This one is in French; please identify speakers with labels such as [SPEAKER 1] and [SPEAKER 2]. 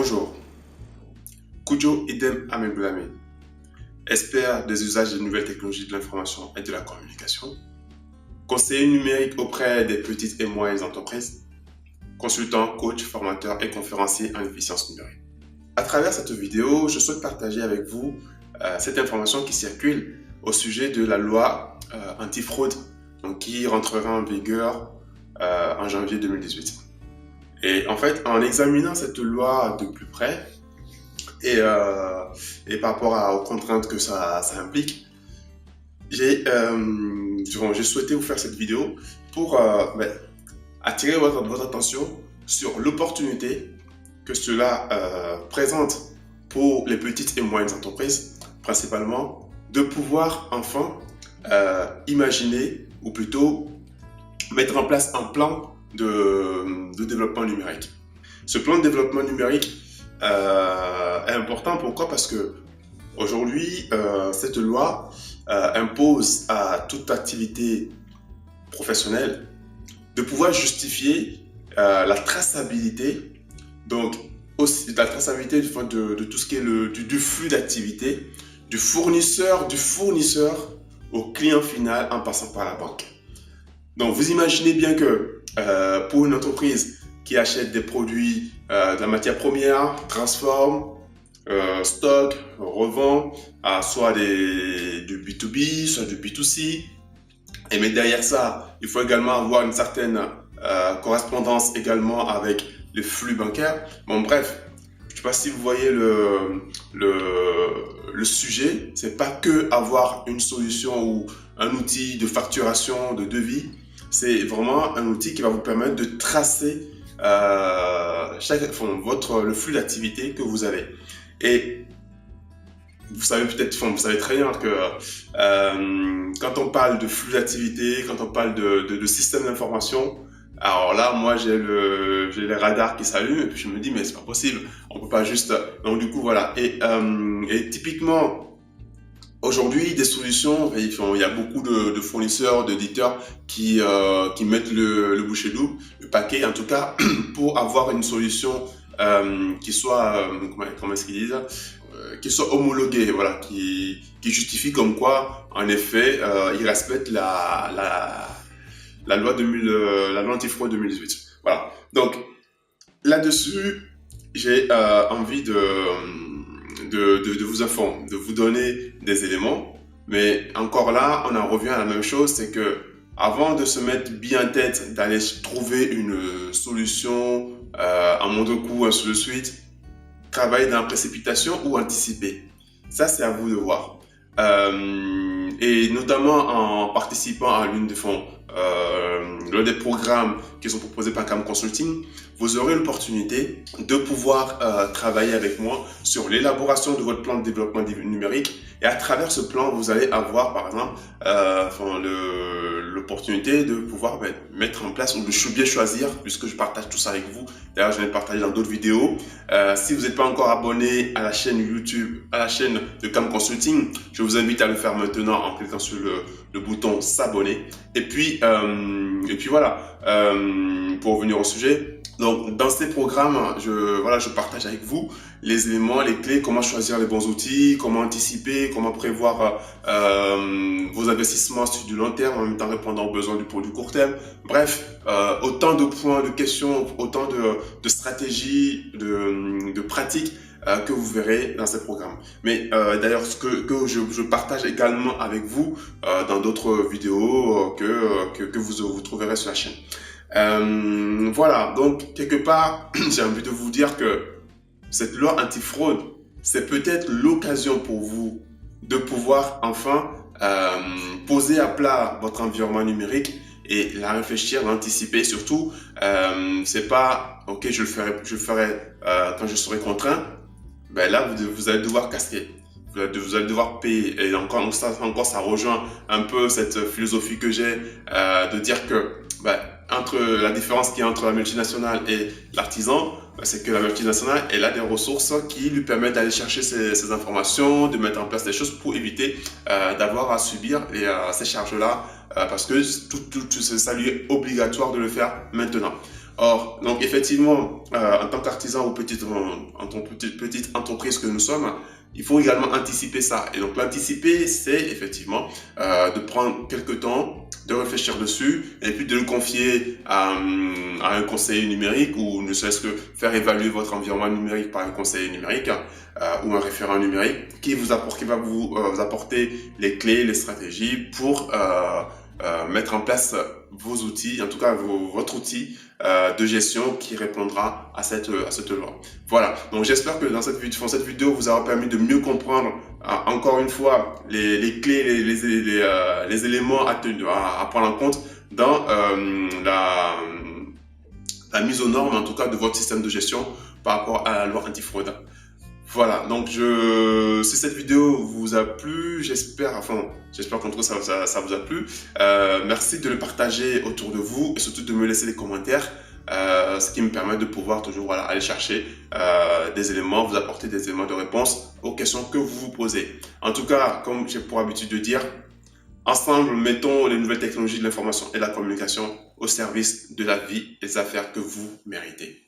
[SPEAKER 1] Bonjour, Kujo Idem Amebulame, expert des usages des nouvelles technologies de l'information et de la communication, conseiller numérique auprès des petites et moyennes entreprises, consultant, coach, formateur et conférencier en efficience numérique. À travers cette vidéo, je souhaite partager avec vous cette information qui circule au sujet de la loi antifraude qui rentrera en vigueur en janvier 2018. Et en fait, en examinant cette loi de plus près et par rapport aux contraintes que ça implique, j'ai souhaité vous faire cette vidéo pour attirer votre attention sur l'opportunité que cela présente pour les petites et moyennes entreprises, principalement, de pouvoir enfin imaginer, ou plutôt mettre en place un plan de développement numérique. Ce plan de développement numérique est important. Pourquoi? Parce que aujourd'hui, cette loi impose à toute activité professionnelle de pouvoir justifier la traçabilité, donc aussi la traçabilité de tout ce qui est du flux d'activité du fournisseur au client final en passant par la banque. Donc vous imaginez bien que pour une entreprise qui achète des produits, de la matière première, transforme, stocke, revend, soit du B2B, soit du B2C, et mais derrière ça, il faut également avoir une certaine correspondance également avec les flux bancaires. Bon bref, je ne sais pas si vous voyez le sujet. C'est pas que avoir une solution ou un outil de facturation, de devis. C'est vraiment un outil qui va vous permettre de tracer le flux d'activité que vous avez. Et vous savez très bien que quand on parle de flux d'activité, quand on parle de système d'information, alors là, moi, j'ai les radars qui s'allument et puis je me dis, mais c'est pas possible, on peut pas juste... Donc du coup, voilà. Et typiquement, aujourd'hui, des solutions, il y a beaucoup de fournisseurs, d'éditeurs qui mettent le bouchée double, le paquet, en tout cas, pour avoir une solution qui soit, comment est-ce qu'ils disent, qui soit homologuée, voilà, qui justifie comme quoi, en effet, ils respectent la loi antifraude 2018. Voilà. Donc, là-dessus, j'ai envie de vous informer, de vous donner des éléments. Mais encore là, on en revient à la même chose, c'est que avant de se mettre bien en tête d'aller trouver une solution en moindre coût, ainsi de suite, travailler dans la précipitation ou anticiper. Ça, c'est à vous de voir. Et notamment en participant à l'un des programmes qui sont proposés par Cam Consulting, vous aurez l'opportunité de pouvoir travailler avec moi sur l'élaboration de votre plan de développement numérique. Et à travers ce plan, vous allez avoir, par exemple, l'opportunité de pouvoir mettre en place ou de bien choisir, puisque je partage tout ça avec vous. D'ailleurs, je l'ai partagé dans d'autres vidéos. Si vous n'êtes pas encore abonné à la chaîne YouTube, à la chaîne de Cam Consulting, je vous invite à le faire maintenant en cliquant sur le bouton s'abonner. Et puis voilà, pour revenir au sujet. Donc, dans ces programmes, je partage avec vous les éléments, les clés, comment choisir les bons outils, comment anticiper, comment prévoir vos investissements sur du long terme en même temps répondant aux besoins du court terme. Bref, autant de points, de questions, autant de stratégies, de pratiques que vous verrez dans ces programmes. Mais d'ailleurs, ce que je partage également avec vous dans d'autres vidéos que vous trouverez sur la chaîne. Voilà, donc quelque part, j'ai envie de vous dire que cette loi antifraude, c'est peut-être l'occasion pour vous de pouvoir enfin poser à plat votre environnement numérique et la réfléchir, l'anticiper. Surtout, c'est pas ok, je le ferai quand je serai contraint. Ben là, vous allez devoir casquer. Vous allez devoir payer. Et encore ça rejoint un peu cette philosophie que j'ai de dire que la différence qu'il y a entre la multinationale et l'artisan, c'est que la multinationale, elle a des ressources qui lui permettent d'aller chercher ces informations, de mettre en place des choses pour éviter d'avoir à subir ces charges-là, parce que ça lui est obligatoire de le faire maintenant. Or, donc effectivement, en tant qu'artisan ou en tant que petite entreprise que nous sommes, il faut également anticiper ça. Et donc l'anticiper, c'est effectivement de prendre quelques temps, de réfléchir dessus, et puis de le confier à un conseiller numérique, ou ne serait-ce que faire évaluer votre environnement numérique par un conseiller numérique ou un référent numérique qui va vous apporter les clés, les stratégies pour mettre en place vos outils, en tout cas votre outil de gestion qui répondra à cette loi. Voilà, donc j'espère que dans cette vidéo vous aura permis de mieux comprendre encore une fois les clés, les éléments à prendre en compte dans la mise aux normes, en tout cas de votre système de gestion par rapport à la loi antifraude. Voilà, donc si cette vidéo vous a plu, j'espère qu'en tout cas ça vous a plu. Merci de le partager autour de vous et surtout de me laisser des commentaires, ce qui me permet de pouvoir toujours aller chercher des éléments, vous apporter des éléments de réponse aux questions que vous vous posez. En tout cas, comme j'ai pour habitude de dire, ensemble, mettons les nouvelles technologies de l'information et de la communication au service de la vie et des affaires que vous méritez.